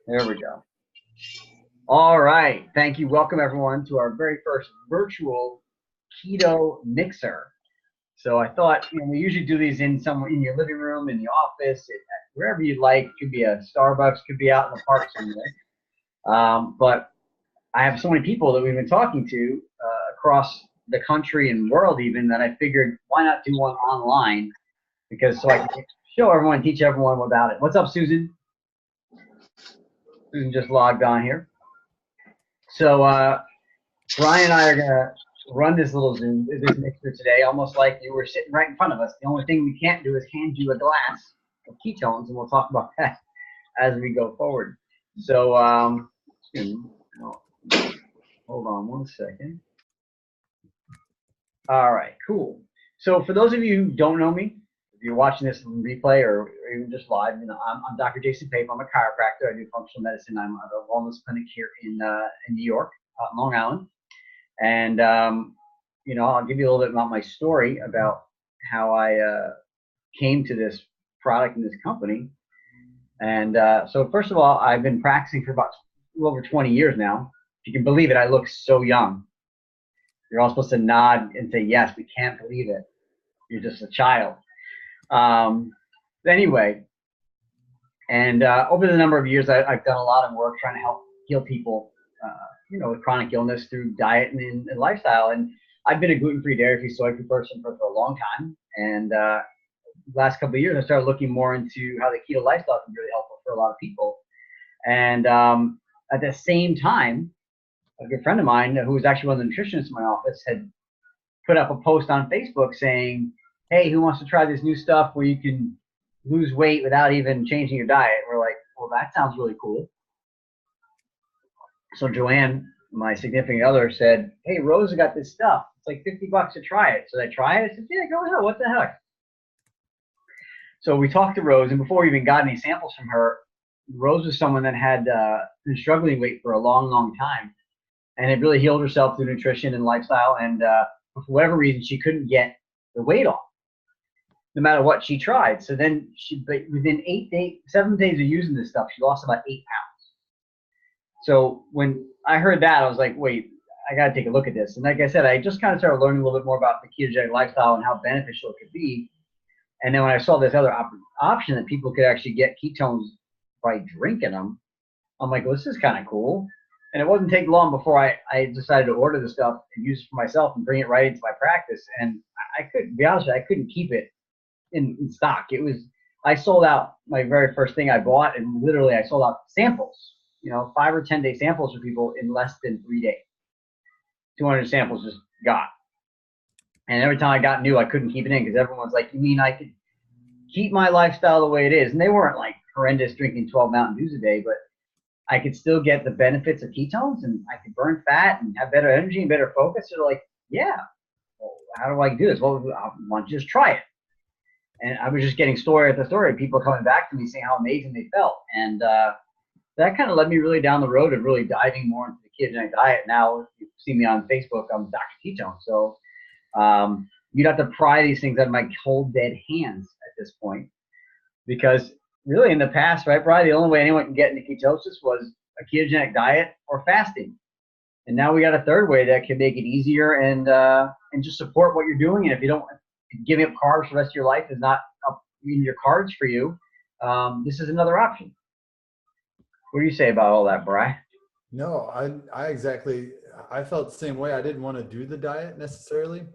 There we go. All right. Thank you. Welcome everyone to our very first virtual Keto Mixer. So I thought, we usually do these in somewhere in your living room, in the office, wherever you'd like. It could be a Starbucks, could be out in the park somewhere. But I have so many people that we've been talking to across the country and world even that I figured why not do one online because so I can show everyone, teach everyone about it. What's up, Susan? Susan just logged on here. So Brian and I are gonna run this little this mixer today, almost like you were sitting right in front of us. The only thing we can't do is hand you a glass of ketones, and we'll talk about that as we go forward. So, hold on one second. All right, cool. So, for those of you who don't know me, if you're watching this in replay or even just live, I'm Dr. Jason Pape. I'm a chiropractor. I do functional medicine. I'm at a wellness clinic here in New York, Long Island. And I'll give you a little bit about my story about how I came to this product and this company. And so, first of all, I've been practicing for about a little over 20 years now. If you can believe it, I look so young. You're all supposed to nod and say, yes, we can't believe it. You're just a child. Anyway, and over the number of years, I've done a lot of work trying to help heal people, with chronic illness through diet and lifestyle. And I've been a gluten-free, dairy-free, soy-free person for a long time. And last couple of years, I started looking more into how the keto lifestyle can be really helpful for a lot of people. And at the same time, a good friend of mine, who was actually one of the nutritionists in my office, had put up a post on Facebook saying, hey, who wants to try this new stuff where you can lose weight without even changing your diet? We're like, well, that sounds really cool. So Joanne, my significant other, said, hey, Rosa got this stuff. It's like $50 to try it. So I try it. I said, yeah, go ahead. What the heck? So we talked to Rose, and before we even got any samples from her, Rose was someone that had been struggling with weight for a long, long time, and had really healed herself through nutrition and lifestyle. And for whatever reason, she couldn't get the weight off, no matter what she tried. So then, within 7 days of using this stuff, she lost about 8 pounds. So when I heard that, I was like, wait, I got to take a look at this. And like I said, I just kind of started learning a little bit more about the ketogenic lifestyle and how beneficial it could be. And then when I saw this other option that people could actually get ketones by drinking them, I'm like, well, this is kind of cool. And it wasn't take long before I decided to order the stuff and use it for myself and bring it right into my practice. And I couldn't be honest with you, I couldn't keep it in stock. I sold out my very first thing I bought, and literally I sold out samples, 5 or 10 day samples for people in less than 3 days. 200 samples just got. And every time I got new, I couldn't keep it in because everyone was like, you mean I could keep my lifestyle the way it is? And they weren't like horrendous drinking 12 Mountain Dews a day, but I could still get the benefits of ketones and I could burn fat and have better energy and better focus. So they're like, yeah, well, how do I do this? Well, I want to just try it. And I was just getting story after story, people coming back to me saying how amazing they felt. And that kind of led me really down the road of really diving more into the ketogenic diet. Now, if you see me on Facebook, I'm Dr. Ketone. So you'd have to pry these things out of my cold, dead hands at this point. Because really in the past, right, Brian, the only way anyone can get into ketosis was a ketogenic diet or fasting. And now we got a third way that can make it easier and just support what you're doing. And if you don't, giving up carbs for the rest of your life is not up in your cards for you, this is another option. What do you say about all that, Brian? No, I felt the same way. I didn't want to do the diet necessarily.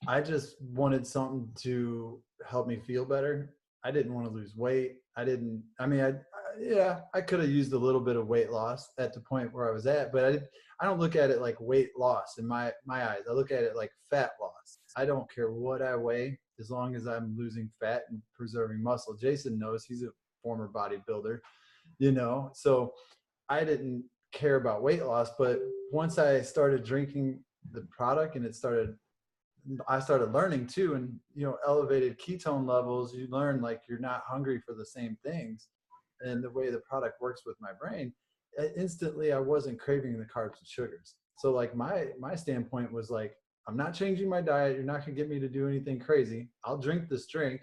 I just wanted something to help me feel better. I didn't want to lose weight. I could have used a little bit of weight loss at the point where I was at, but I don't look at it like weight loss in my eyes. I look at it like fat loss. I don't care what I weigh as long as I'm losing fat and preserving muscle. Jason knows, he's a former bodybuilder, so I didn't care about weight loss. But once I started drinking the product and I started learning too, and elevated ketone levels, you learn like you're not hungry for the same things. And the way the product works with my brain, instantly I wasn't craving the carbs and sugars. So like my standpoint was like, I'm not changing my diet. You're not gonna get me to do anything crazy. I'll drink this drink,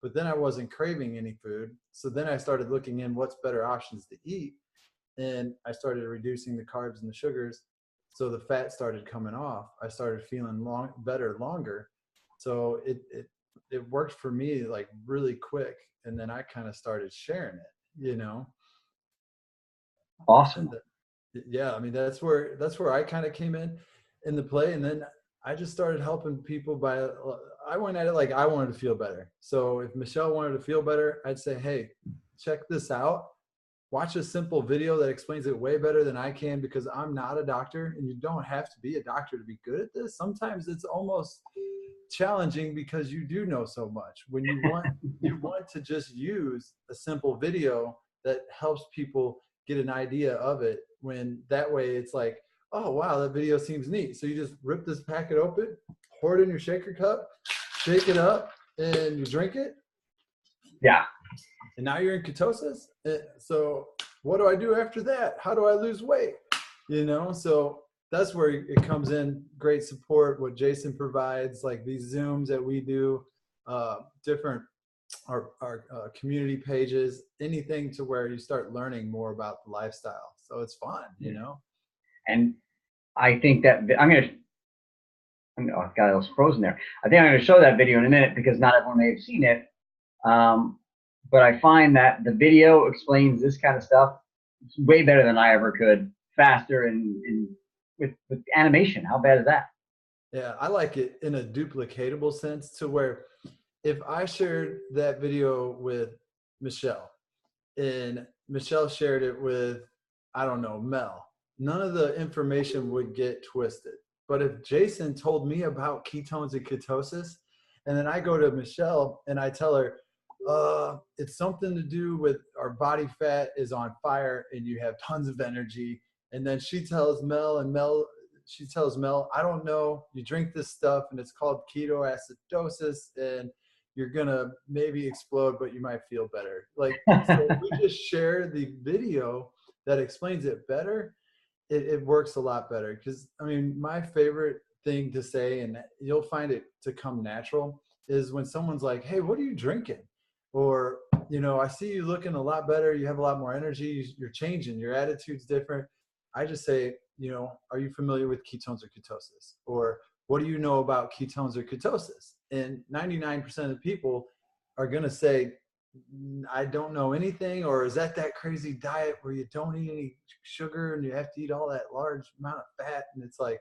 but then I wasn't craving any food. So then I started looking in what's better options to eat. And I started reducing the carbs and the sugars. So the fat started coming off. I started feeling better longer. So it worked for me like really quick. And then I kind of started sharing it, you know? Awesome. Yeah. I mean, that's where I kind of came in the play. And then I just started helping people I went at it like I wanted to feel better. So if Michelle wanted to feel better, I'd say, hey, check this out. Watch a simple video that explains it way better than I can, because I'm not a doctor, and you don't have to be a doctor to be good at this. Sometimes it's almost challenging because you do know so much. When you want to just use a simple video that helps people get an idea of it, when that way it's like, oh wow, that video seems neat. So you just rip this packet open, pour it in your shaker cup, shake it up, and you drink it. Yeah. And now you're in ketosis. So what do I do after that? How do I lose weight? So that's where it comes in. Great support, what Jason provides, like these Zooms that we do, different our community pages, anything to where you start learning more about the lifestyle. So it's fun, And I think that oh God, I was frozen there. I think I'm going to show that video in a minute because not everyone may have seen it. But I find that the video explains this kind of stuff way better than I ever could, faster and with animation. How bad is that? Yeah, I like it in a duplicatable sense, to where if I shared that video with Michelle and Michelle shared it with, I don't know, Mel, none of the information would get twisted. But if Jason told me about ketones and ketosis, and then I go to Michelle and I tell her, it's something to do with our body fat is on fire and you have tons of energy. And then she tells Mel, I don't know, you drink this stuff and it's called ketoacidosis and you're gonna maybe explode, but you might feel better. Like, so we just share the video that explains it better. It works a lot better. Because I mean, my favorite thing to say, and you'll find it to come natural, is when someone's like, hey, what are you drinking? Or, I see you looking a lot better. You have a lot more energy. You're changing. Your attitude's different. I just say, are you familiar with ketones or ketosis? Or what do you know about ketones or ketosis? And 99% of the people are going to say, I don't know anything. Or is that crazy diet where you don't eat any sugar and you have to eat all that large amount of fat? And it's like,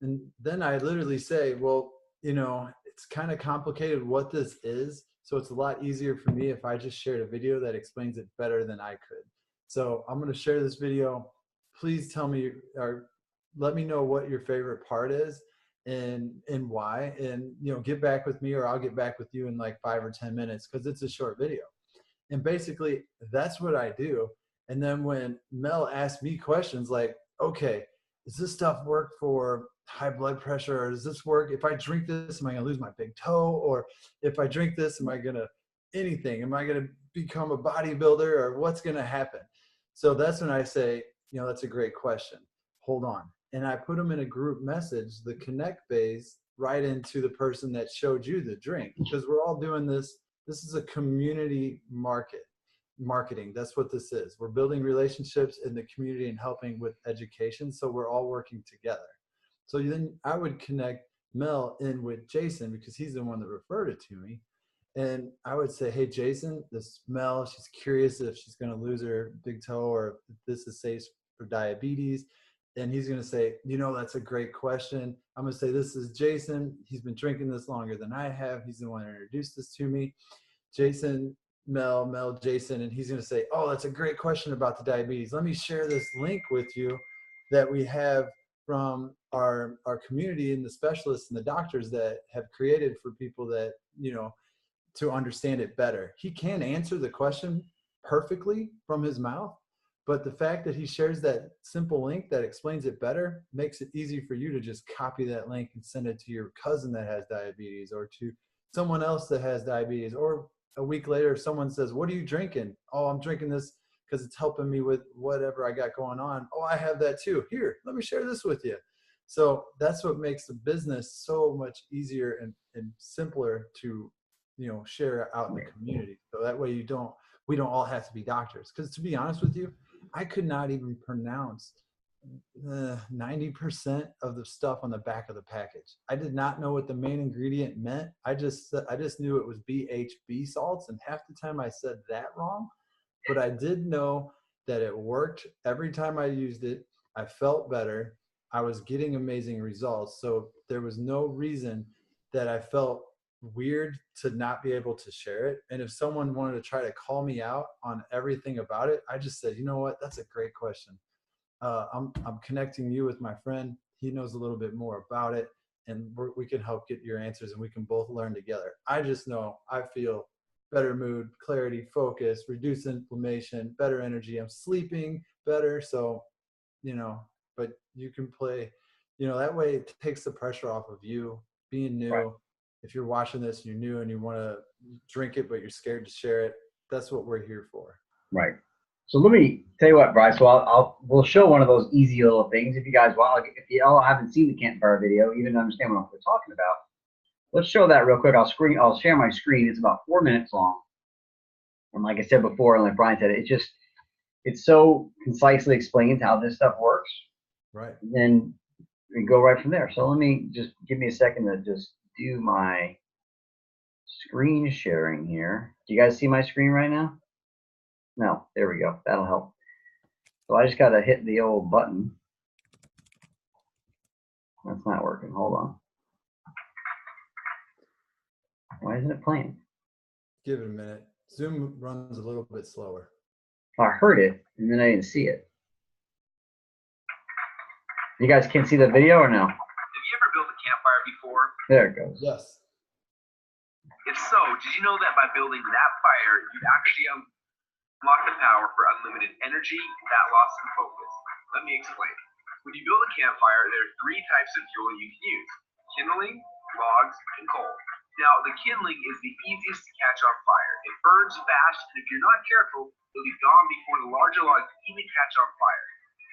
and then I literally say, well, it's kind of complicated what this is. So it's a lot easier for me if I just shared a video that explains it better than I could. So I'm going to share this video. Please tell me, or let me know what your favorite part is and why, and, get back with me, or I'll get back with you in like 5 or 10 minutes, because it's a short video. And basically that's what I do. And then when Mel asked me questions like, okay, does this stuff work for high blood pressure? Or does this work? If I drink this, am I going to lose my big toe? Or if I drink this, am I going to anything? Am I going to become a bodybuilder, or what's going to happen? So that's when I say, that's a great question. Hold on. And I put them in a group message, the connect phase, right into the person that showed you the drink, because we're all doing this. This is a community marketing. That's what this is. We're building relationships in the community and helping with education. So we're all working together. So then I would connect Mel in with Jason, because he's the one that referred it to me. And I would say, hey, Jason, this Mel, she's curious if she's going to lose her big toe, or if this is safe for diabetes. And he's going to say, that's a great question. I'm going to say, this is Jason. He's been drinking this longer than I have. He's the one who introduced this to me. Jason, Mel, Jason. And he's going to say, oh, that's a great question about the diabetes. Let me share this link with you that we have from our community and the specialists and the doctors that have created for people that, to understand it better. He can answer the question perfectly from his mouth, but the fact that he shares that simple link that explains it better makes it easy for you to just copy that link and send it to your cousin that has diabetes, or to someone else that has diabetes. Or a week later, if someone says, what are you drinking? Oh, I'm drinking this because it's helping me with whatever I got going on. Oh, I have that too. Here, let me share this with you. So that's what makes the business so much easier and simpler to share out in the community. So that way we don't all have to be doctors. Because to be honest with you, I could not even pronounce 90% of the stuff on the back of the package. I did not know what the main ingredient meant. I just knew it was BHB salts, and half the time I said that wrong. But I did know that it worked every time I used it. I felt better. I was getting amazing results. So there was no reason that I felt weird to not be able to share it. And if someone wanted to try to call me out on everything about it, I just said, you know what? That's a great question. I'm connecting you with my friend. He knows a little bit more about it, and we can help get your answers, and we can both learn together. I just know I feel better mood, clarity, focus, reduced inflammation, better energy. I'm sleeping better. So, but you can play, that way it takes the pressure off of you being new. Right. If you're watching this and you're new and you want to drink it, but you're scared to share it, that's what we're here for. Right. So let me tell you what, Bryce. So we'll show one of those easy little things if you guys want. If you all haven't seen the campfire video, even to understand what we're talking about, let's show that real quick. I'll share my screen. It's about 4 minutes long. And like I said before, and like Brian said, it's so concisely explains how this stuff works. Right. And then we go right from there. So let me just give me a second to just do my screen sharing here. Do you guys see my screen right now? No, there we go. That'll help. So I just got to hit the old button. That's not working. Hold on. Why isn't it playing? Give it a minute. Zoom runs a little bit slower. I heard it, and then I didn't see it. You guys can't see the video or no? Have you ever built a campfire before? There it goes. Yes. If so, did you know that by building that fire, you actually unlock the power for unlimited energy, fat loss, and focus? Let me explain. When you build a campfire, there are 3 types of fuel you can use: kindling, logs, and coal. Now, the kindling is the easiest to catch on fire. It burns fast, and if you're not careful, it'll be gone before the larger logs even catch on fire.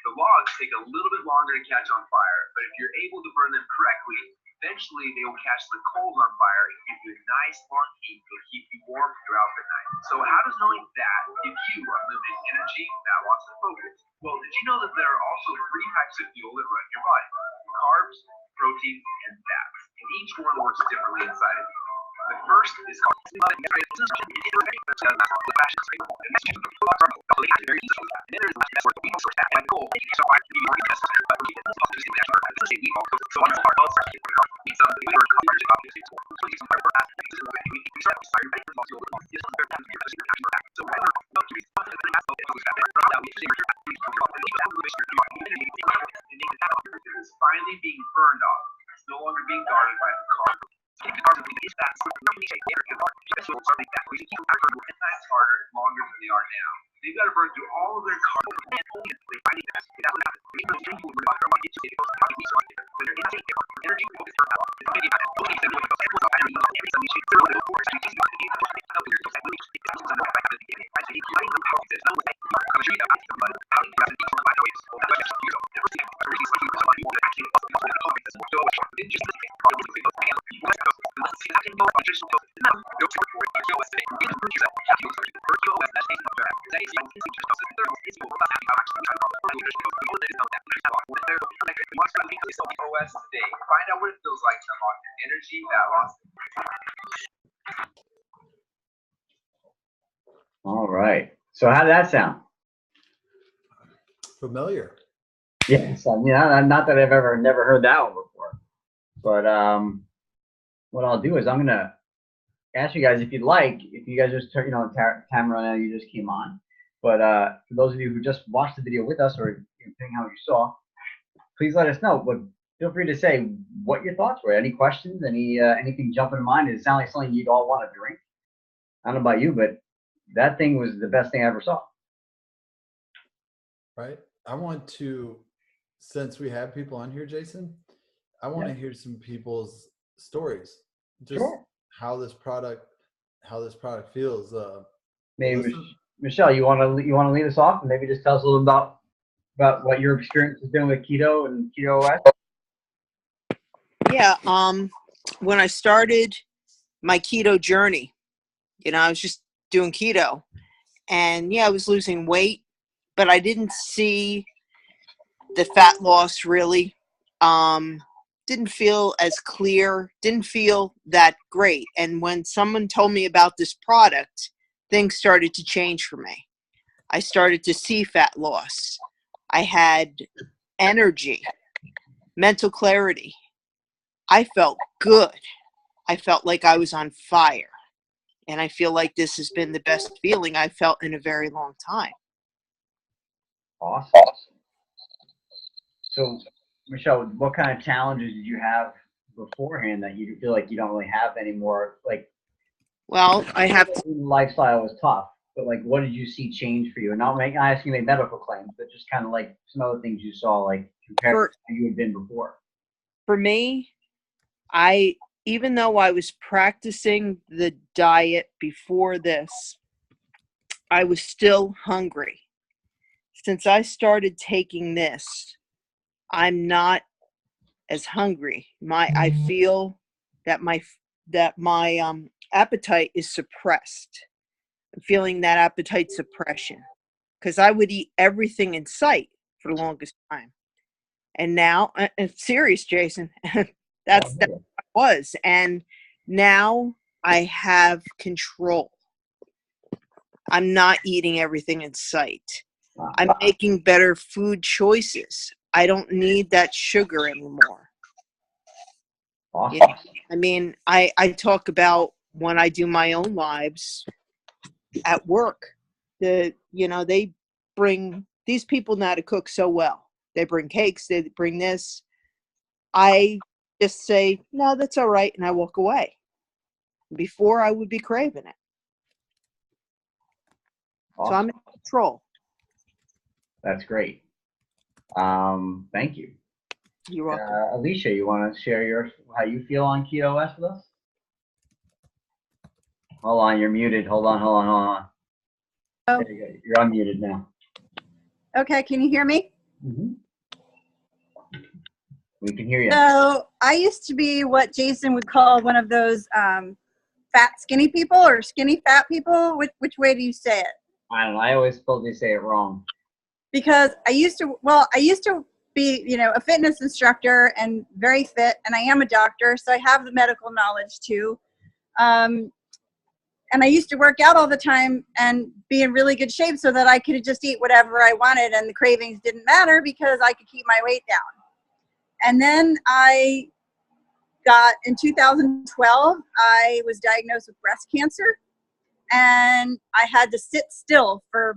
The logs take a little bit longer to catch on fire, but if you're able to burn them correctly, eventually they will catch the coals on fire and give you a nice long heat that will keep you warm throughout the night. So how does knowing that give you unlimited energy, fat loss, and focus? Well, did you know that there are also 3 types of fuel that run your body? Carbs, protein, and fats. And each one works differently inside of you. The first is called is finally being burned off. It's no longer being guarded by the car. It's harder longer than they are now. They've got to burn through all of their carbon and only today. Find out what it feels like to unlock your energy, fat loss. All right. So how did that sound? Familiar. Yes. I mean, not that I've never heard that one before. But what I'll do is I'm gonna ask you guys if you'd like, if you guys just turn, Tamara, now you just came on. But for those of you who just watched the video with us, or depending on how you saw, please let us know. But feel free to say what your thoughts were. Any questions? Anything jumping to mind? Does it sound like something you'd all want to drink? I don't know about you, but that thing was the best thing I ever saw. Right. I want to, since we have people on here, Jason, I want to hear some people's stories. Just how this product feels. Maybe Michelle, you want to lead us off and maybe just tell us a little about what your experience has been with keto and Keto OS? Yeah. When I started my keto journey, I was just doing keto. And yeah, I was losing weight, but I didn't see the fat loss really. Didn't feel as clear, didn't feel that great. And when someone told me about this product, things started to change for me. I started to see fat loss. I had energy, mental clarity. I felt good. I felt like I was on fire. And I feel like this has been the best feeling I've felt in a very long time. Awesome. So, Michelle, what kind of challenges did you have beforehand that you feel like you don't really have anymore? Like, well, I have to, lifestyle was tough, but like, what did you see change for you? And not asking you to make medical claims, but just kind of like some other things you saw, like compared to how you had been before. For me, even though I was practicing the diet before this, I was still hungry. Since I started taking this, I'm not as hungry. I feel that my appetite is suppressed. I'm feeling that appetite suppression because I would eat everything in sight for the longest time. And now, I'm serious, Jason, that's what I was. And now I have control. I'm not eating everything in sight. I'm making better food choices. I don't need that sugar anymore. Awesome. I mean, I talk about when I do my own lives at work. They bring, these people know how to cook so well. They bring cakes, they bring this. I just say, no, that's all right, and I walk away. Before I would be craving it. Awesome. So I'm in control. That's great. Thank you. You're welcome. Alicia, you want to share how you feel on Keto OS with us? Hold on, you're muted. Hold on. Oh. There you go. You're unmuted now. Okay, can you hear me? Mm-hmm. We can hear you. So I used to be what Jason would call one of those fat skinny people or skinny fat people. Which way do you say it? I don't know. I always supposedly say it wrong. Because I used to be, a fitness instructor and very fit, and I am a doctor, so I have the medical knowledge too. And I used to work out all the time and be in really good shape so that I could just eat whatever I wanted and the cravings didn't matter because I could keep my weight down. And then in 2012, I was diagnosed with breast cancer, and I had to sit still for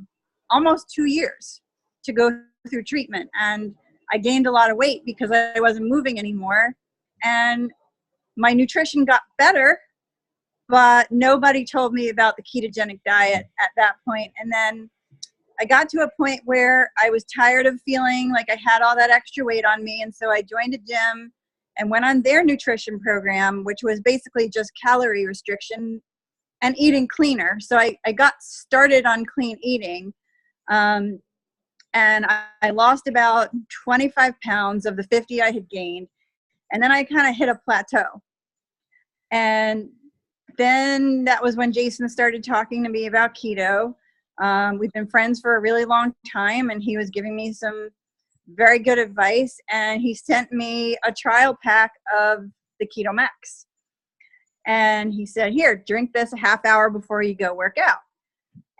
almost 2 years to go through treatment. And I gained a lot of weight because I wasn't moving anymore. And my nutrition got better, but nobody told me about the ketogenic diet at that point. And then I got to a point where I was tired of feeling like I had all that extra weight on me. And so I joined a gym and went on their nutrition program, which was basically just calorie restriction and eating cleaner. So I got started on clean eating. And I lost about 25 pounds of the 50 I had gained. And then I kind of hit a plateau. And then that was when Jason started talking to me about keto. We've been friends for a really long time, and he was giving me some very good advice. And he sent me a trial pack of the Keto Max. And he said, here, drink this a half hour before you go work out.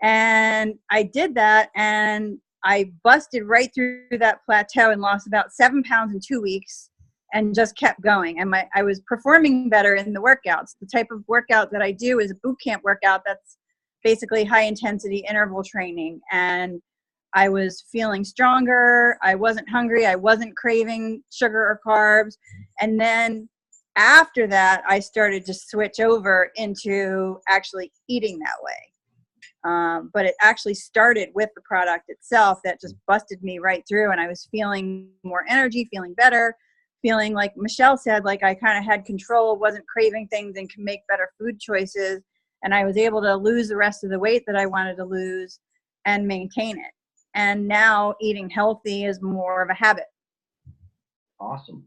And I did that, and I busted right through that plateau and lost about 7 pounds in 2 weeks and just kept going. And I was performing better in the workouts. The type of workout that I do is a boot camp workout that's basically high intensity interval training. And I was feeling stronger. I wasn't hungry. I wasn't craving sugar or carbs. And then after that, I started to switch over into actually eating that way. But it actually started with the product itself that just busted me right through. And I was feeling more energy, feeling better, feeling like Michelle said, like I kind of had control, wasn't craving things, and could make better food choices. And I was able to lose the rest of the weight that I wanted to lose and maintain it. And now eating healthy is more of a habit. Awesome.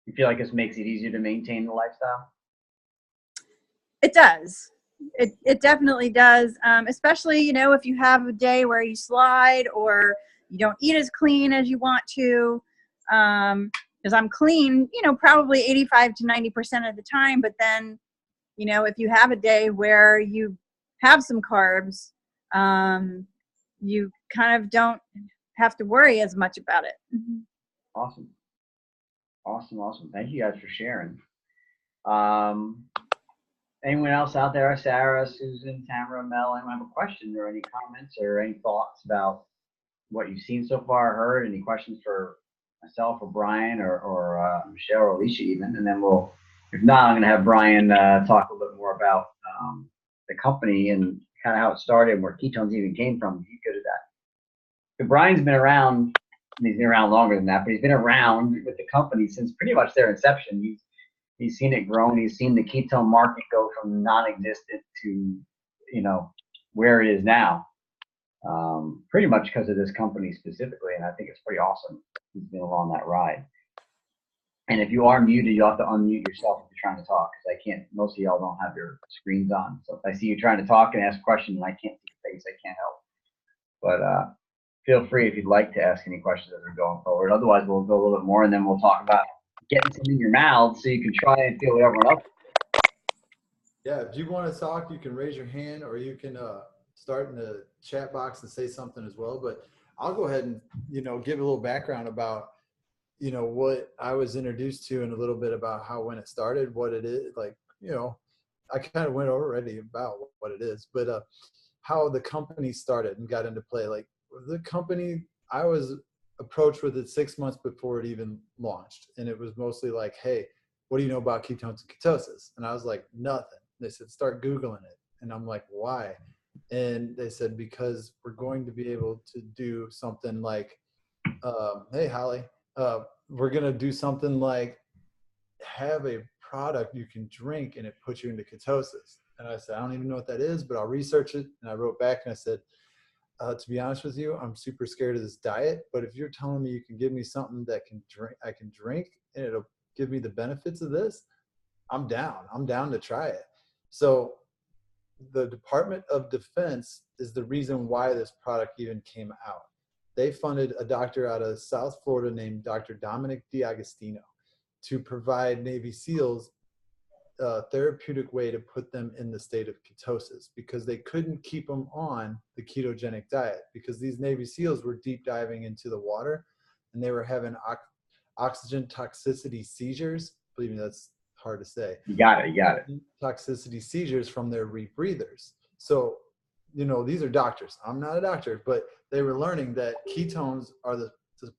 You feel like this makes it easier to maintain the lifestyle? It does. It definitely does, especially, you know, if you have a day where you slide or you don't eat as clean as you want to. Because I'm clean, you know, probably 85 to 90% of the time. But then, you know, if you have a day where you have some carbs, you kind of don't have to worry as much about it. Awesome. Awesome. Thank you guys for sharing. Anyone else out there? Sarah, Susan, Tamara, Mel, anyone have a question or any comments or any thoughts about what you've seen so far, heard? Any questions for myself or Brian or Michelle or Alicia even? And then we'll, if not, I'm going to have Brian talk a little bit more about the company and kind of how it started and where ketones even came from. He's good at that. But Brian's been around, and he's been around longer than that, but he's been around with the company since pretty much their inception. He's seen it grow, and he's seen the ketone market go from non-existent to, you know, where it is now. Pretty much because of this company specifically, and I think it's pretty awesome. He's been along that ride. And if you are muted, you'll have to unmute yourself if you're trying to talk, because I can't. Most of y'all don't have your screens on, so if I see you trying to talk and ask questions and I can't see your face, I can't help. But feel free if you'd like to ask any questions as we're going forward. Otherwise, we'll go a little bit more, and then we'll talk about getting something in your mouth so you can try and feel what everyone else. Yeah, if you want to talk, you can raise your hand, or you can start in the chat box and say something as well. But I'll go ahead and, you know, give a little background about, you know, what I was introduced to and a little bit about how, when it started, what it is. Like, you know, I kind of went already about what it is, but how the company started and got into play. Like the company, I was approached with it 6 months before it even launched. And it was mostly like, hey, what do you know about ketones and ketosis? And I was like, nothing. They said, start Googling it. And I'm like, why? And they said, because we're going to be able to do something like, hey, Holly, we're going to do something like have a product you can drink and it puts you into ketosis. And I said, I don't even know what that is, but I'll research it. And I wrote back and I said, to be honest with you, I'm super scared of this diet, but if you're telling me you can give me something that I can drink and it'll give me the benefits of this, I'm down to try it. So the Department of Defense is the reason why this product even came out. They funded a doctor out of South Florida named Dr. Dominic D'Agostino to provide Navy SEALs a therapeutic way to put them in the state of ketosis, because they couldn't keep them on the ketogenic diet, because these Navy SEALs were deep diving into the water and they were having oxygen toxicity seizures. Believe me, that's hard to say. You got it. Toxicity seizures from their rebreathers. So, you know, these are doctors. I'm not a doctor, but they were learning that ketones are the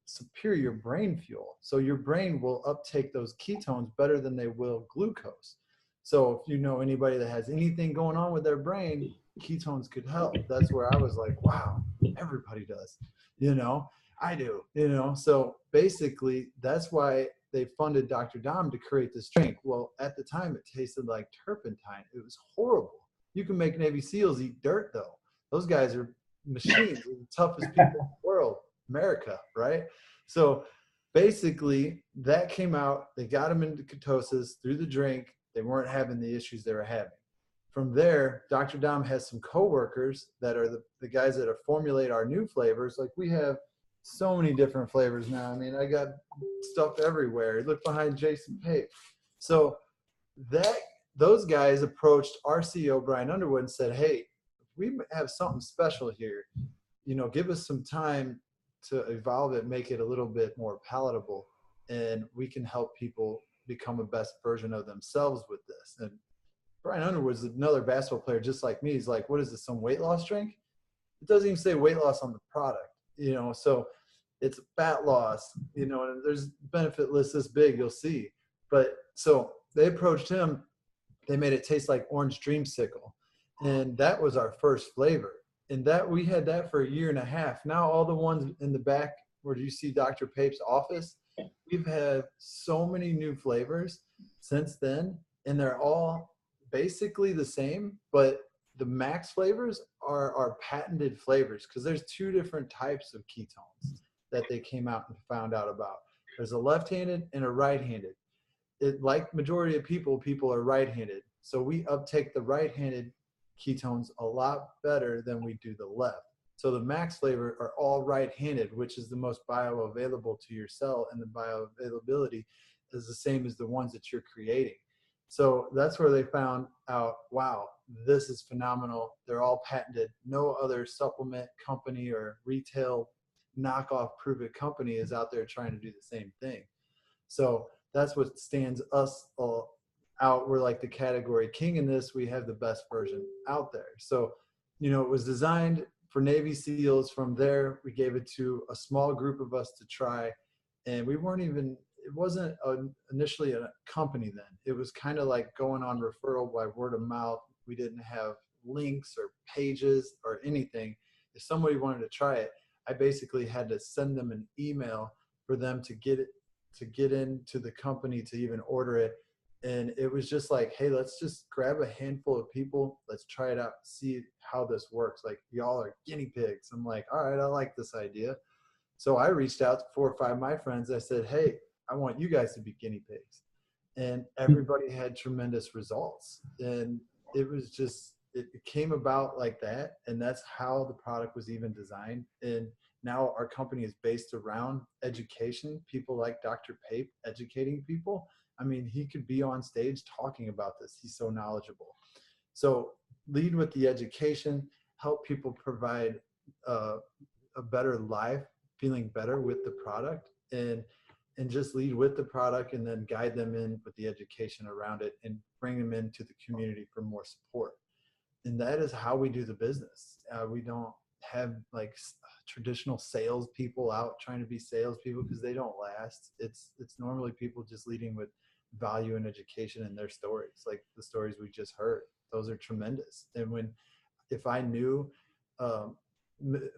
superior brain fuel. So your brain will uptake those ketones better than they will glucose. So if you know anybody that has anything going on with their brain, ketones could help. That's where I was like, wow, everybody does, you know, I do, you know. So basically that's why they funded Dr. Dom to create this drink. Well, at the time it tasted like turpentine. It was horrible. You can make Navy SEALs eat dirt though. Those guys are machines. They're the toughest people in the world, America, right? So basically that came out, they got them into ketosis through the drink. They weren't having the issues they were having. From there, Dr. Dom has some coworkers that are the guys that formulate our new flavors. Like we have so many different flavors now. I mean, I got stuff everywhere. Look behind Jason Pape. So those guys approached our CEO, Brian Underwood, and said, hey, we have something special here. You know, give us some time to evolve it, make it a little bit more palatable, and we can help people become a best version of themselves with this. And Brian Underwood is another basketball player just like me. He's like, what is this, some weight loss drink? It doesn't even say weight loss on the product, you know, so it's fat loss, you know, and there's benefit lists this big, you'll see. But so they approached him, they made it taste like orange dreamsicle. And that was our first flavor. And that we had that for 1.5 years. Now all the ones in the back where you see Dr. Pape's office, we've had so many new flavors since then, and they're all basically the same, but the max flavors are our patented flavors, because there's 2 different types of ketones that they came out and found out about. There's a left-handed and a right-handed. Like majority of people are right-handed. So we uptake the right-handed ketones a lot better than we do the left. So the max flavor are all right-handed, which is the most bioavailable to your cell, and the bioavailability is the same as the ones that you're creating. So that's where they found out, wow, this is phenomenal. They're all patented. No other supplement company or retail knockoff prove-it company is out there trying to do the same thing. So that's what stands us out. We're like the category king in this. We have the best version out there. So, you know, it was designed for Navy SEALs. From there, we gave it to a small group of us to try. And we weren't even, it wasn't initially a company then. It was kind of like going on referral by word of mouth. We didn't have links or pages or anything. If somebody wanted to try it, I basically had to send them an email for them to get into the company to even order it. And it was just like, hey, let's just grab a handful of people. Let's try it out, see how this works. Like, y'all are guinea pigs. I'm like, all right, I like this idea. So I reached out to 4 or 5 of my friends. I said, hey, I want you guys to be guinea pigs. And everybody had tremendous results. And it was just, it came about like that. And that's how the product was even designed. And now our company is based around education. People like Dr. Pape educating people. I mean, he could be on stage talking about this. He's so knowledgeable. So lead with the education, help people provide a better life, feeling better with the product, and just lead with the product, and then guide them in with the education around it and bring them into the community for more support. And that is how we do the business. We don't have like traditional salespeople out trying to be salespeople, because they don't last. It's normally people just leading with value and education in their stories, like the stories we just heard. Those are tremendous. And if I knew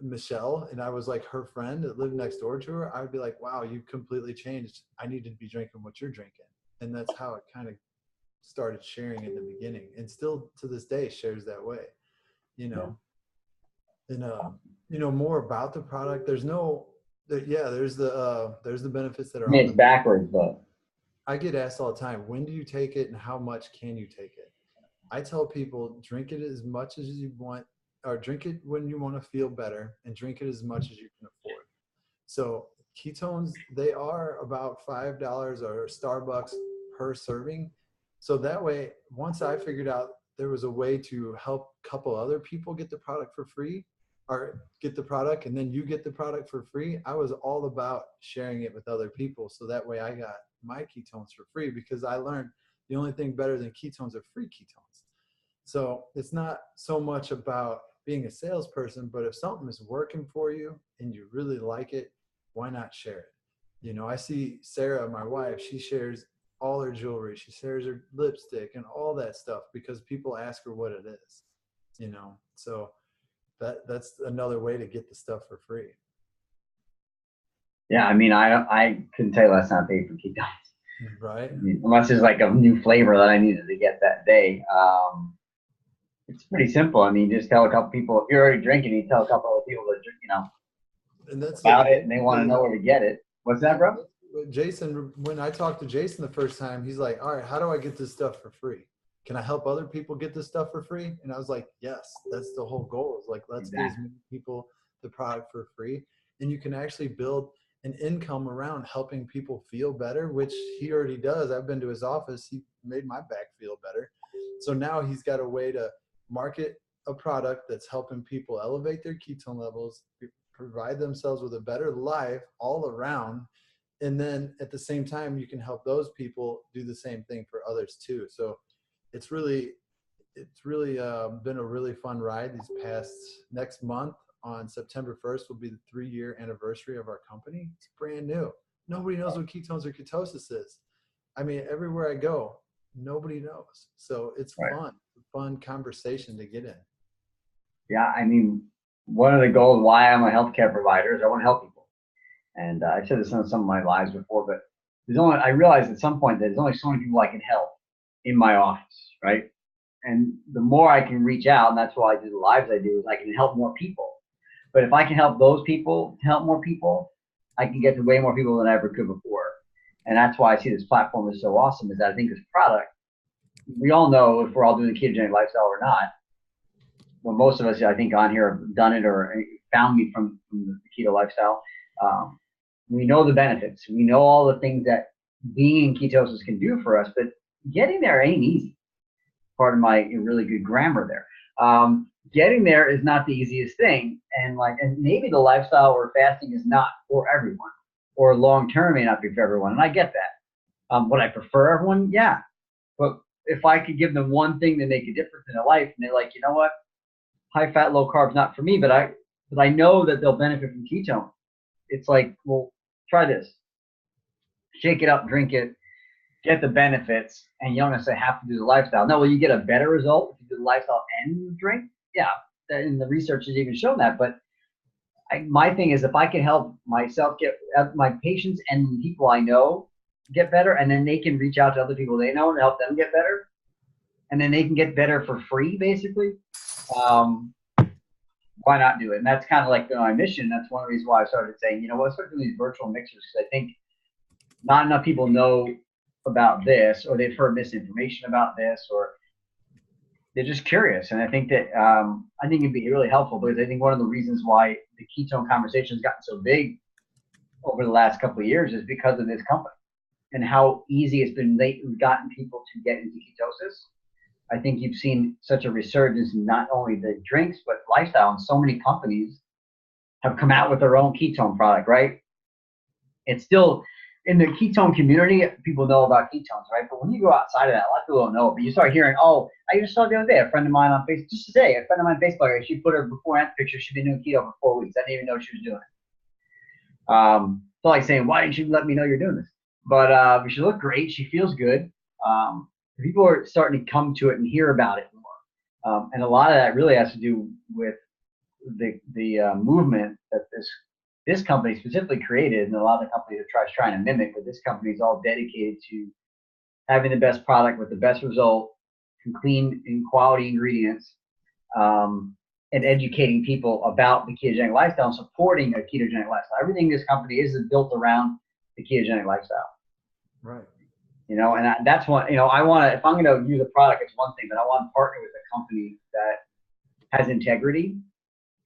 Michelle and I was like her friend that lived next door to her, I would be like, wow, you've completely changed. I need to be drinking what you're drinking. And that's how it kind of started sharing in the beginning, and still to this day shares that way, you know. And you know, more about the product, there's the benefits that are it's backwards, but I get asked all the time, when do you take it and how much can you take it? I tell people, drink it as much as you want, or drink it when you want to feel better, and drink it as much as you can afford. So ketones, they are about $5 or Starbucks per serving. So that way, once I figured out there was a way to help a couple other people get the product for free, or get the product and then you get the product for free, I was all about sharing it with other people. So that way I got my ketones for free, because I learned the only thing better than ketones are free ketones. So it's not so much about being a salesperson, but if something is working for you and you really like it, why not share it? You know, I see Sarah, my wife, she shares all her jewelry. She shares her lipstick and all that stuff because people ask her what it is, you know. So that's another way to get the stuff for free. Yeah, I mean, I couldn't tell you last time I paid for ketones. Right. I mean, unless there's like a new flavor that I needed to get that day. It's pretty simple. I mean, just tell a couple people, if you're already drinking, you tell a couple of people that drink, you know, and that's about it, and they want to know where to get it. What's that, bro? Jason, when I talked to Jason the first time, he's like, all right, how do I get this stuff for free? Can I help other people get this stuff for free? And I was like, yes, that's the whole goal, is like, let's get as many people the product for free. And you can actually build an income around helping people feel better, which he already does. I've been to his office. He made my back feel better. So now he's got a way to market a product that's helping people elevate their ketone levels, provide themselves with a better life all around. And then at the same time, you can help those people do the same thing for others too. So it's really been a really fun ride these past. Next month on September 1st will be the 3-year anniversary of our company. It's brand new. Nobody knows what ketones or ketosis is. I mean, everywhere I go, nobody knows. So it's fun, fun conversation to get in. Yeah, I mean, one of the goals why I'm a healthcare provider is I want to help people. And I've said this in some of my lives before, but I realized at some point that there's only so many people I can help in my office, right? And the more I can reach out, and that's why I do the lives I do, is I can help more people. But if I can help those people help more people, I can get to way more people than I ever could before. And that's why I see this platform is so awesome, is that I think this product, we all know if we're all doing the ketogenic lifestyle or not, well, most of us, I think, on here have done it or found me from the keto lifestyle. We know the benefits. We know all the things that being in ketosis can do for us, but getting there ain't easy. Part of my really good grammar there. Getting there is not the easiest thing, and maybe the lifestyle or fasting is not for everyone, or long term may not be for everyone, and I get that. Would I prefer everyone? Yeah, but if I could give them one thing to make a difference in their life, and they're like, you know what, high fat, low carb's not for me, but I know that they'll benefit from ketone. It's like, well, try this, shake it up, drink it, get the benefits, and you don't necessarily have to do the lifestyle. No, will you get a better result if you do the lifestyle and you drink? Yeah, and the research has even shown that. But my thing is, if I can help myself get my patients and people I know get better, and then they can reach out to other people they know and help them get better, and then they can get better for free, basically. Why not do it? And that's kind of like my mission. That's one of the reasons why I started saying, you know what, start doing these virtual mixers, because I think not enough people know about this, or they've heard misinformation about this, or they're just curious. And I think that it'd be really helpful, because I think one of the reasons why the ketone conversation has gotten so big over the last couple of years is because of this company and how easy it's been gotten people to get into ketosis. I think you've seen such a resurgence in not only the drinks, but lifestyle. And so many companies have come out with their own ketone product, right? It's still in the ketone community, people know about ketones, right? But when you go outside of that, a lot of people don't know. But you start hearing, oh, I just saw the other day, a friend of mine on Facebook, just today, a friend of mine on Facebook, she put her before and after picture. She'd been doing keto for 4 weeks. I didn't even know she was doing it. It's like saying, why didn't you let me know you're doing this? But she looked great. She feels good. People are starting to come to it and hear about it more. And a lot of that really has to do with the movement that this company specifically created, and a lot of the companies are trying to mimic, but this company is all dedicated to having the best product with the best result, clean and quality ingredients, and educating people about the ketogenic lifestyle and supporting a ketogenic lifestyle. Everything this company is built around the ketogenic lifestyle. Right. And that's one, I want to, if I'm going to use a product, it's one thing, but I want to partner with a company that has integrity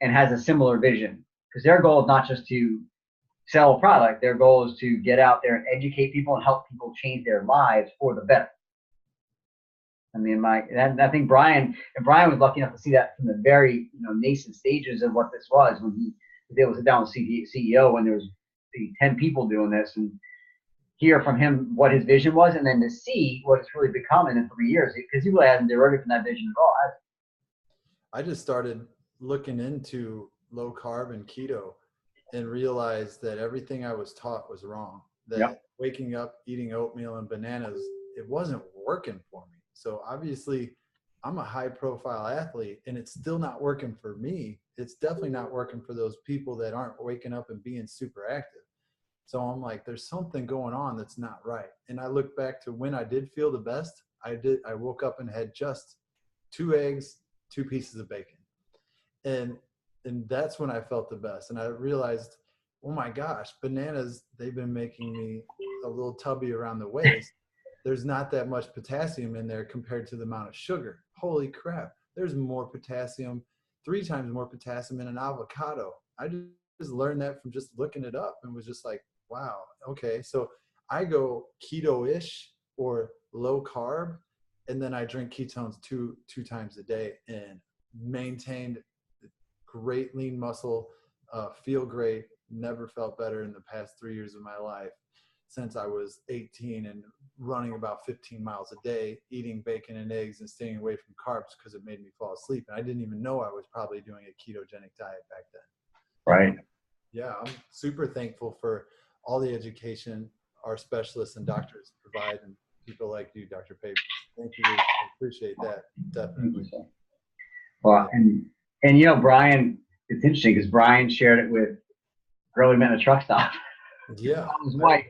and has a similar vision, because their goal is not just to sell a product. Their goal is to get out there and educate people and help people change their lives for the better. I mean, I think Brian was lucky enough to see that from the very nascent stages of what this was, when he was able to sit down with CEO when there was 10 people doing this, and hear from him what his vision was, and then to see what it's really become in 3 years, because he really hasn't diverted from that vision at all. I just started looking into low carb and keto and realized that everything I was taught was wrong. That waking up, eating oatmeal and bananas, it wasn't working for me. So obviously I'm a high profile athlete and it's still not working for me. It's definitely not working for those people that aren't waking up and being super active. So I'm like, there's something going on that's not right. And I look back to when I did feel the best. I woke up and had just 2 eggs, 2 pieces of bacon. And that's when I felt the best. And I realized, oh my gosh, bananas, they've been making me a little tubby around the waist. There's not that much potassium in there compared to the amount of sugar. Holy crap. There's more potassium, 3 times more potassium in an avocado. I just learned that from just looking it up and was just like, wow, okay. So I go keto-ish or low carb, and then I drink ketones two times a day and maintained great lean muscle, feel great, never felt better in the past 3 years of my life since I was 18 and running about 15 miles a day, eating bacon and eggs and staying away from carbs because it made me fall asleep. And I didn't even know I was probably doing a ketogenic diet back then. Right. Yeah, I'm super thankful for all the education our specialists and doctors provide, and people like you, Dr. Pape. Thank you. I appreciate that. Definitely. Well, and Brian, it's interesting because Brian shared it with girl we met in a truck stop. Yeah. His wife.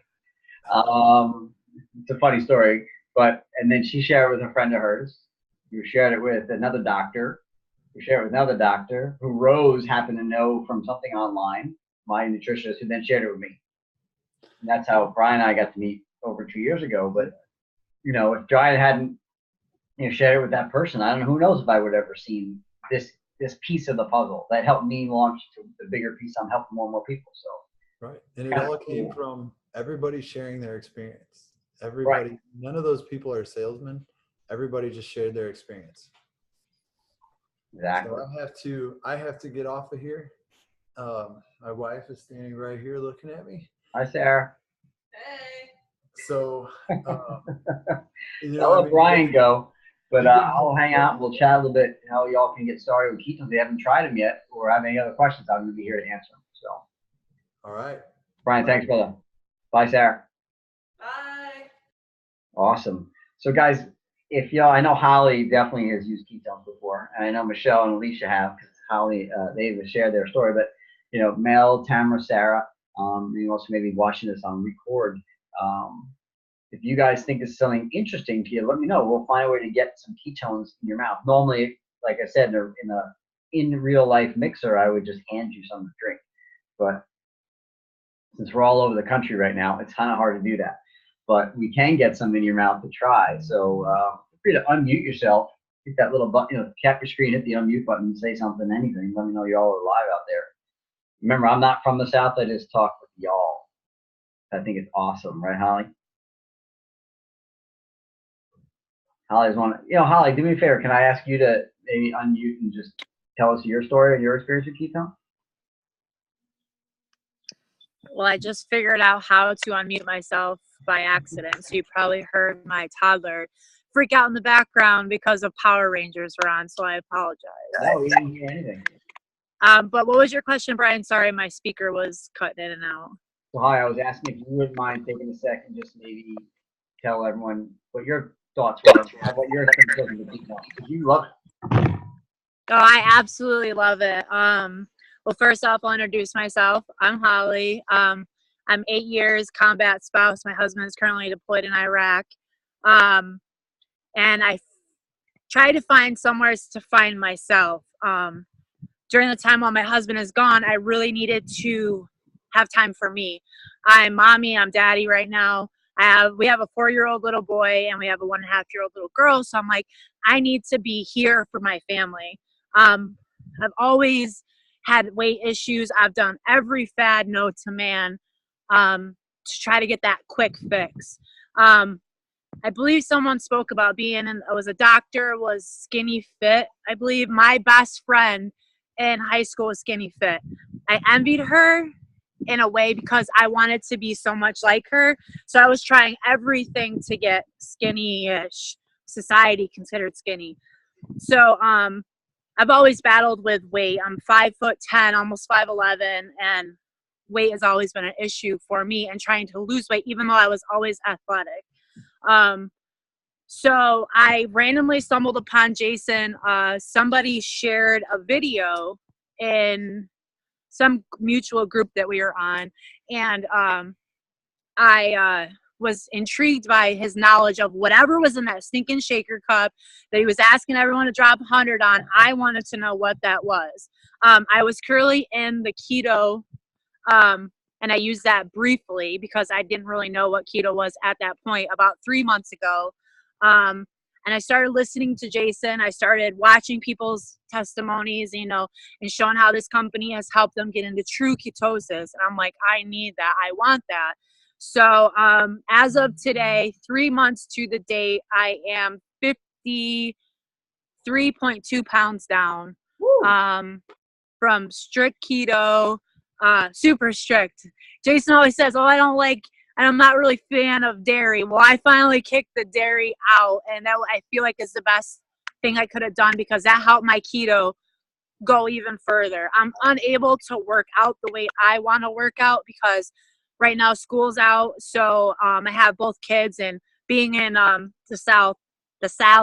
It's a funny story, and then she shared it with a friend of hers, who shared it with another doctor, who shared it with another doctor, who Rose happened to know from something online, my nutritionist, who then shared it with me. And that's how Brian and I got to meet over 2 years ago. But, if Brian hadn't, shared it with that person, I don't know, who knows if I would have ever seen this this piece of the puzzle that helped me launch to the bigger piece. I'm helping more and more people. So right. And it all came from everybody sharing their experience. Everybody, Right. None of those people are salesmen. Everybody just shared their experience. Exactly. So I have to get off of here. My wife is standing right here looking at me. Hi, Sarah. Hey. So, I'll let Brian go, but you can- I'll hang out. We'll chat a little bit. How y'all can get started with ketones. If you haven't tried them yet or have any other questions, I'm going to be here to answer them. So, all right. Brian, thanks, brother. Bye, Sarah. Bye. Awesome. So, guys, if y'all, I know Holly definitely has used ketones before, and I know Michelle and Alicia have, because Holly, they've shared their story. But Mel, Tamara, Sarah, you also maybe watching this on record. If you guys think this is something interesting to you, let me know. We'll find a way to get some ketones in your mouth. Normally, like I said, in real life mixer, I would just hand you some to drink. But since we're all over the country right now, it's kind of hard to do that. But we can get some in your mouth to try. So feel free to unmute yourself. Hit that little button, tap your screen, hit the unmute button, say something, anything. Let me know y'all are live out there. Remember, I'm not from the South. I just talk with y'all. I think it's awesome, right, Holly? Holly's one. Holly, do me a favor. Can I ask you to maybe unmute and just tell us your story and your experience with ketone? Well, I just figured out how to unmute myself by accident. So you probably heard my toddler freak out in the background because of Power Rangers were on. So I apologize. No, we didn't hear anything. But what was your question, Brian? Sorry, my speaker was cutting in and out. So, Holly, I was asking if you wouldn't mind taking a second, just maybe tell everyone what your thoughts were, what your experience with ketone, because you love it. Oh, I absolutely love it. Well, first off, I'll introduce myself. I'm Holly. I'm 8 years combat spouse. My husband is currently deployed in Iraq. And I try to find somewhere to find myself. During the time while my husband is gone, I really needed to have time for me. I'm mommy, I'm daddy right now. We have a 4-year-old little boy and we have a 1.5-year-old little girl. So I'm like, I need to be here for my family. I've always had weight issues. I've done every fad known to man to try to get that quick fix. I believe someone spoke about was a doctor, was skinny fit. I believe my best friend in high school was skinny fit. I envied her in a way because I wanted to be so much like her. So I was trying everything to get skinny-ish. Society considered skinny. So I've always battled with weight. I'm 5'10", almost 5'11", and weight has always been an issue for me and trying to lose weight, even though I was always athletic. So I randomly stumbled upon Jason. Somebody shared a video in some mutual group that we were on, and I was intrigued by his knowledge of whatever was in that stinking shaker cup that he was asking everyone to drop 100 on. I wanted to know what that was. I was currently in the keto, and I used that briefly because I didn't really know what keto was at that point about 3 months ago. And I started listening to Jason. I started watching people's testimonies, and showing how this company has helped them get into true ketosis. And I'm like, I need that. I want that. So as of today, 3 months to the date, I am 53.2 pounds down from strict keto, super strict. Jason always says, oh, I don't like, and I'm not really a fan of dairy. Well, I finally kicked the dairy out, and that I feel like is the best thing I could have done because that helped my keto go even further. I'm unable to work out the way I want to work out because right now school's out, so I have both kids, and being in the South,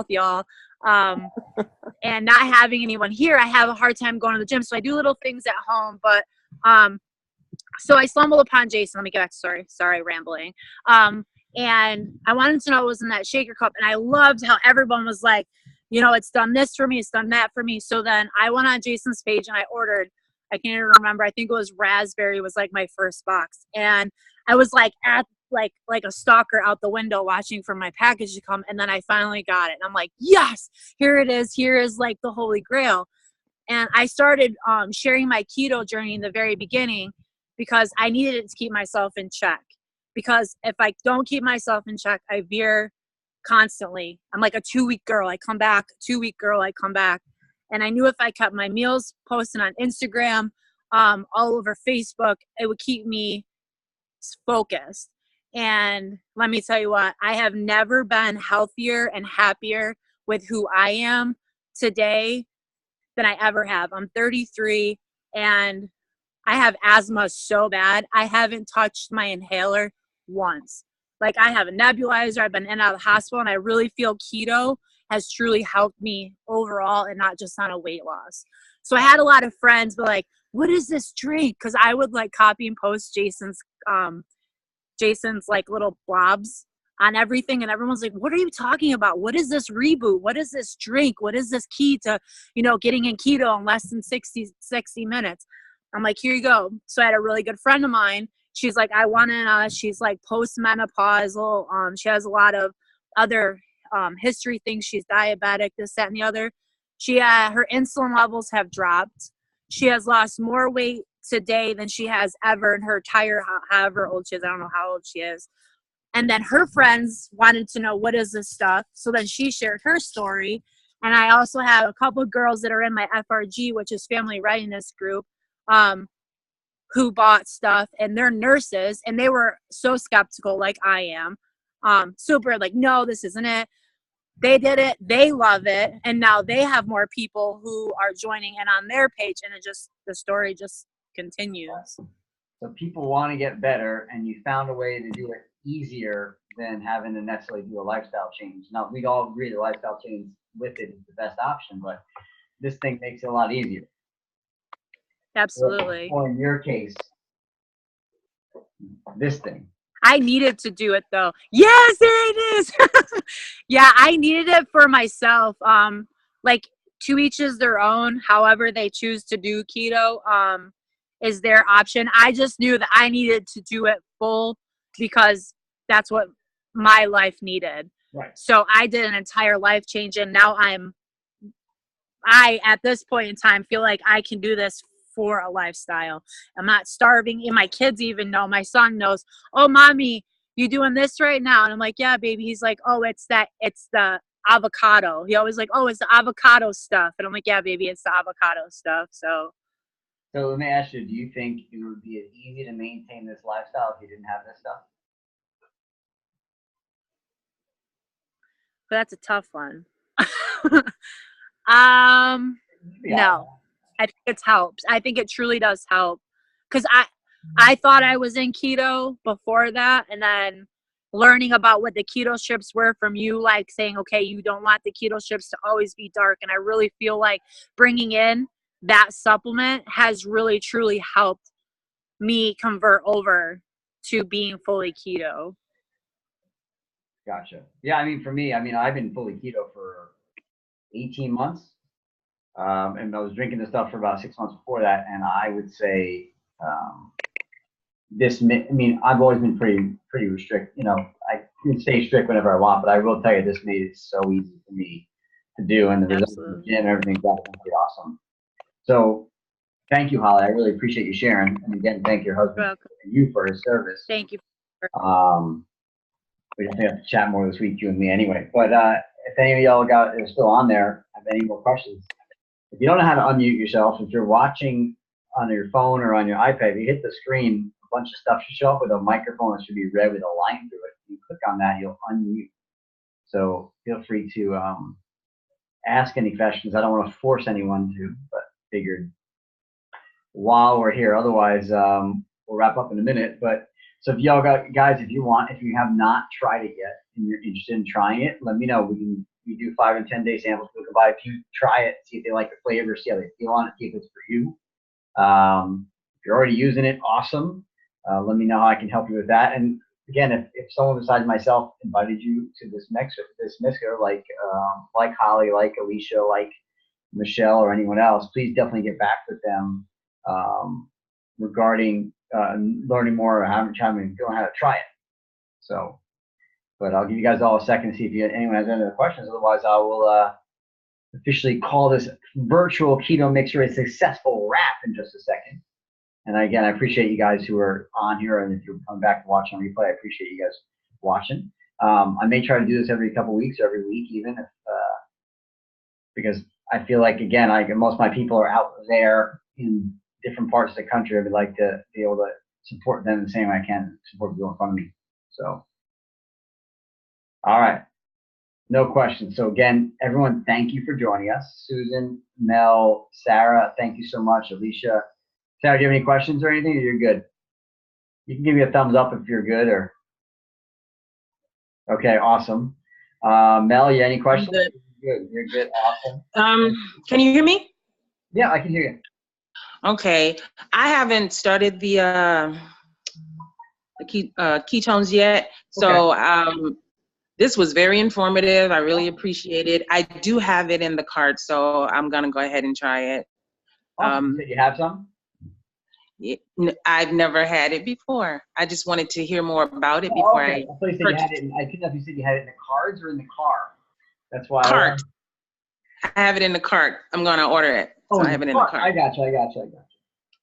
y'all, and not having anyone here, I have a hard time going to the gym. So I do little things at home, but so I stumbled upon Jason. Let me get back to story. Sorry, rambling. And I wanted to know what was in that shaker cup, and I loved how everyone was like, it's done this for me, it's done that for me. So then I went on Jason's page and I ordered. I can't even remember. I think it was raspberry was like my first box. And I was like at like a stalker out the window watching for my package to come. And then I finally got it. And I'm like, yes, here it is. Here is like the Holy Grail. And I started sharing my keto journey in the very beginning because I needed it to keep myself in check. Because if I don't keep myself in check, I veer constantly. I'm like a 2-week girl. I come back, 2-week girl, I come back. And I knew if I kept my meals posted on Instagram, all over Facebook, it would keep me focused. And let me tell you what, I have never been healthier and happier with who I am today than I ever have. I'm 33 and I have asthma so bad. I haven't touched my inhaler once. Like, I have a nebulizer. I've been in and out of the hospital, and I really feel keto has truly helped me overall and not just on a weight loss. So I had a lot of friends be like, what is this drink? Because I would like copy and post Jason's like little blobs on everything, and everyone's like, what are you talking about? What is this reboot? What is this drink? What is this key to, getting in keto in less than 60 minutes? I'm like, here you go. So I had a really good friend of mine. She's like, I want to, she's like postmenopausal. She has a lot of other history things. She's diabetic, this, that, and the other. Her insulin levels have dropped. She has lost more weight today than she has ever in her entire, however old she is. I don't know how old she is. And then her friends wanted to know, what is this stuff? So then she shared her story. And I also have a couple of girls that are in my FRG, which is Family Readiness Group, who bought stuff, and they're nurses, and they were so skeptical like I am. Super like, no, this isn't it. They did it. They love it. And now they have more people who are joining in on their page, and the story just continues. So people want to get better, and you found a way to do it easier than having to necessarily do a lifestyle change. Now, we'd all agree the lifestyle change with it is the best option, but this thing makes it a lot easier. Absolutely. Or in your case, this thing. I needed to do it though. Yes, there it is. Yeah, I needed it for myself. Like, to each is their own. However they choose to do keto, is their option. I just knew that I needed to do it full because that's what my life needed. Right. So I did an entire life change, and now I at this point in time feel like I can do this for a lifestyle. I'm not starving, and my kids even know. My son knows, oh, mommy, you doing this right now? And I'm like, yeah, baby. He's like, oh, it's the avocado. He always like, oh, it's the avocado stuff. And I'm like, yeah, baby, it's the avocado stuff. So let me ask you, do you think it would be as easy to maintain this lifestyle if you didn't have this stuff? But that's a tough one. No, I think it helps. I think it truly does help, because I thought I was in keto before that, and then learning about what the keto strips were from you, like saying, okay, you don't want the keto strips to always be dark, and I really feel like bringing in that supplement has really truly helped me convert over to being fully keto. Gotcha. Yeah, I mean, for me, I've been fully keto for 18 months. And I was drinking this stuff for about 6 months before that. And I would say I've always been pretty restrict. I can stay strict whenever I want, but I will tell you, this made it so easy for me to do. And the results of the gym and everything, that was pretty awesome. So thank you, Holly. I really appreciate you sharing. And again, thank your husband and you for his service. Thank you. We definitely have to chat more this week, you and me anyway. But if any of y'all are still on there, have any more questions, if you don't know how to unmute yourself, if you're watching on your phone or on your iPad, if you hit the screen, a bunch of stuff should show up with a microphone that should be red with a line through it. If you click on that, you'll unmute. So feel free to ask any questions. I don't want to force anyone to, but figured while we're here, otherwise we'll wrap up in a minute. But so if y'all guys, if you have not tried it yet and you're interested in trying it, let me know. We do 5 and 10 day samples. We can buy a few, try it, see if they like the flavor, see how they feel on it, see if it's for you. If you're already using it, awesome. Let me know how I can help you with that. And again, if someone besides myself invited you to this mixer, like Holly, like Alicia, like Michelle, or anyone else, please definitely get back with them regarding learning more or having feeling how to try it. So, but I'll give you guys all a second to see if anyone has any other questions. Otherwise, I will officially call this virtual Keto Mixer a successful wrap in just a second. And again, I appreciate you guys who are on here, and if you're coming back to watch on replay, I appreciate you guys watching. I may try to do this every couple weeks, or every week even, if, because I feel like, again, most of my people are out there in different parts of the country. I would like to be able to support them the same way I can support people in front of me. So, all right. No questions. So again, everyone, thank you for joining us. Susan, Mel, Sarah, thank you so much. Alicia. Sarah, do you have any questions or anything, or you're good? You can give me a thumbs up if you're good, or. Okay, awesome. Mel, you any questions? I'm good. You're good. Awesome. Can you hear me? Yeah, I can hear you. Okay. I haven't started the ketones yet. So this was very informative. I really appreciate it. I do have it in the cart, so I'm going to go ahead and try it. Awesome. Did you have some? I've never had it before. I just wanted to hear more about it before I thought you said you had it. I couldn't know if you said you had it in the cards or in the car. That's why. Cart. I have it in the cart. I'm going to order it. So I have it in the cart. I got you.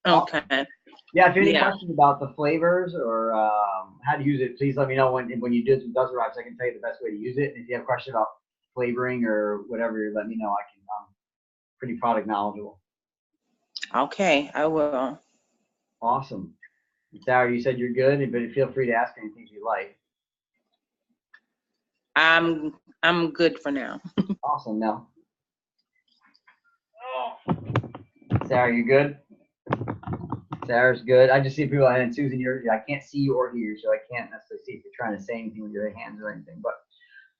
Okay. Yeah, if you have any questions about the flavors or how to use it, please let me know when you do some dozen wraps. I can tell you the best way to use it. And if you have questions about flavoring or whatever, let me know. I'm pretty product knowledgeable. Okay, I will. Awesome. Sarah, you said you're good, but feel free to ask anything you like. I'm good for now. Awesome, Mel. Sarah, you good? Sarah's good. I just see people, and Susan, I can't see you or hear you, so I can't necessarily see if you're trying to say anything with your hands or anything. But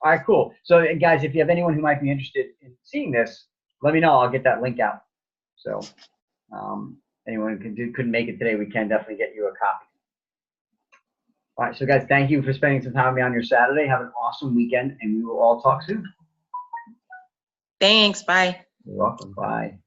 all right, cool. So guys, if you have anyone who might be interested in seeing this, let me know. I'll get that link out. So anyone who couldn't make it today, we can definitely get you a copy. All right, so guys, thank you for spending some time with me on your Saturday. Have an awesome weekend, and we will all talk soon. Thanks. Bye. You're welcome. Bye.